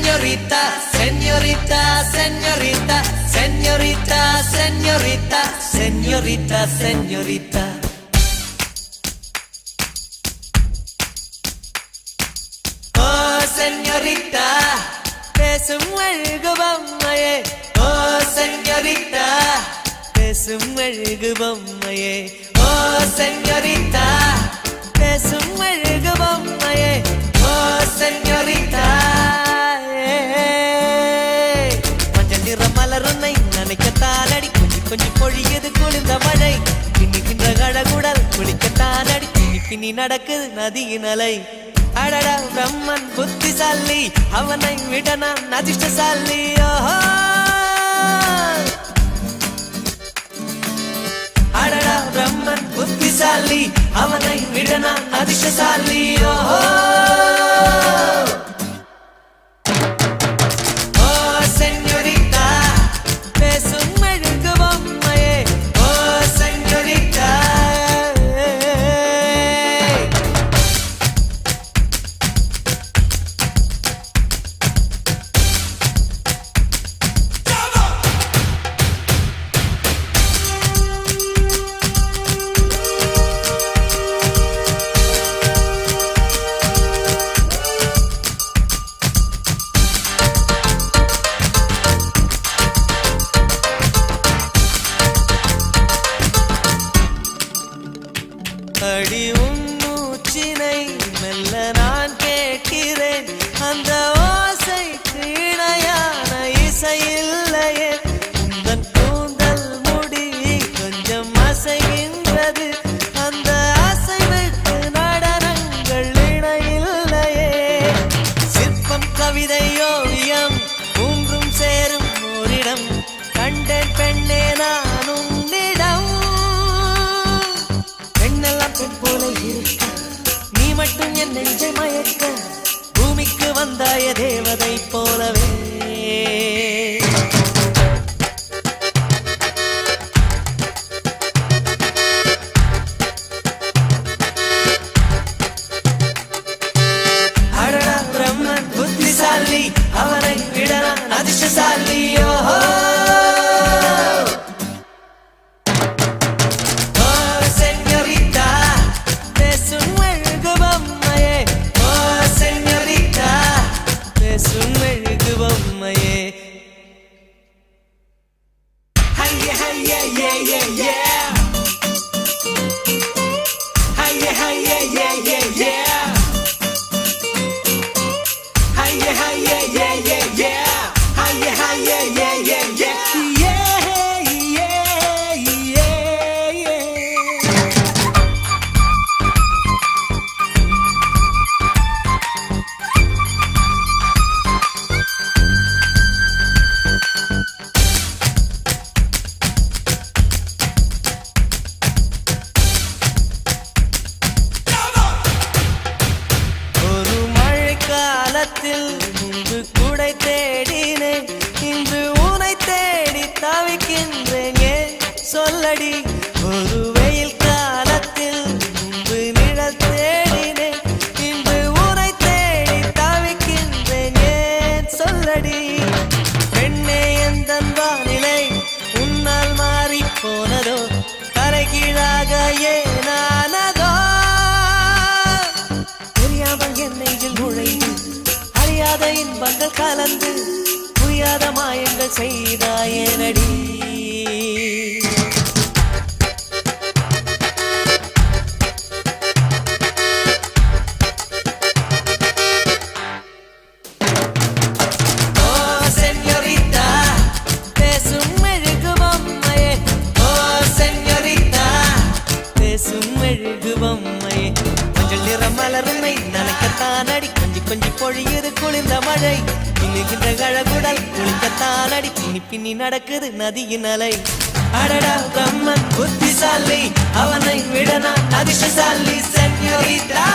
señorita, señorita, señorita, señorita, señorita, señorita, señorita. Oh, señorita, பேசும் அழகு பொம்மையே. Oh, señorita, பேசும் அழகு பொம்மையே. Oh, señorita, பேசும் அழகு பொம்மையே. Oh, señorita. மஞ்சள் நிற மலர் உன்னை நினைக்கத்தான் அடி, கொஞ்சி கொஞ்சி பொழியது குளிர்ந்த மழை. பின்னுகின்ற கழகுடல் குளிக்கத்தான் அடி, பின்னி பின்னி நடக்குது நதியின் அலை. அடடா பிரம்மன் புத்திசாலி, அவனை விட நான் அதிர்ஷ்டசாலி. ஓஹோ அடடா பிரம்மன் புத்திசாலி, அவனை விட நான் அதிர்ஷ்டசாலி. ஓஹோ ஓ செஞோரிட்டா, பேசும் அழகு பொம்மையே. ஓ செஞோரிட்டா. அடி உன் மூச்சினை மெல்ல நான் கேட்கிறேன், அந்த ஓசைக்கு இணையான இசை இல்லையே. உந்தன் கூந்தல் முடி கொஞ்சம் அசைகின்றது, அந்த அசைவுக்கு நடனங்கள் இணையில்லையே. சிற்பம் கவிதை ஓவியம் மூன்றும் சேரும் ஓரிடம், கண்டேன் பெண்ணே நான் உன்னிடம். பெண் போல இருக்க நீ மட்டும் என் நெஞ்சை மயக்க, பூமிக்கு வந்தாய தேவதை போலவே. அடடா பிரம்மன் புத்திசாலி, அவனை விட நான் அதிர்ஷ்டசாலி. ஓஹோ முன்பு கூடை தேடினேன், இன்று உனை தேடி தவிக்கின்றேன். ஏன் சொல்லடி, ஒரு வெயில் காலத்தில் முன்பு நிழல் தேடினேன், இன்று உனை தேடி தவிக்கின்றேன். ஏன் சொல்லடி பெண்ணே, எந்த வானிலை உன்னால் மாறி போனதோ, கரைகீழாக ஏனானதோ. தெரியாமல் என்னையில் நுழைந்து அறியாத இன்பங்கள் கலந்து புரியாத மாயங்கள் செய்தாயனடி. ஓ செஞோரிட்டா, பேசும் அழகு பொம்மையே. ஓ செஞோரிட்டா, பேசும் அழகு பொம்மையே. மஞ்சள் நிற மலருமை நனைக்கத்தான் அடி, கொஞ்சி கொஞ்சி பொழியுது குளிர்ந்த மழை. பின்னுகின்ற கழகுடல் குளிக்கத்தான் அடி, பின்னி பின்னி நடக்குது நதியின் அலை. அடடா பிரம்மன் புத்திசாலி, அவனை விட நான் அதிர்ஷ்டசாலி. செஞோரிட்டா.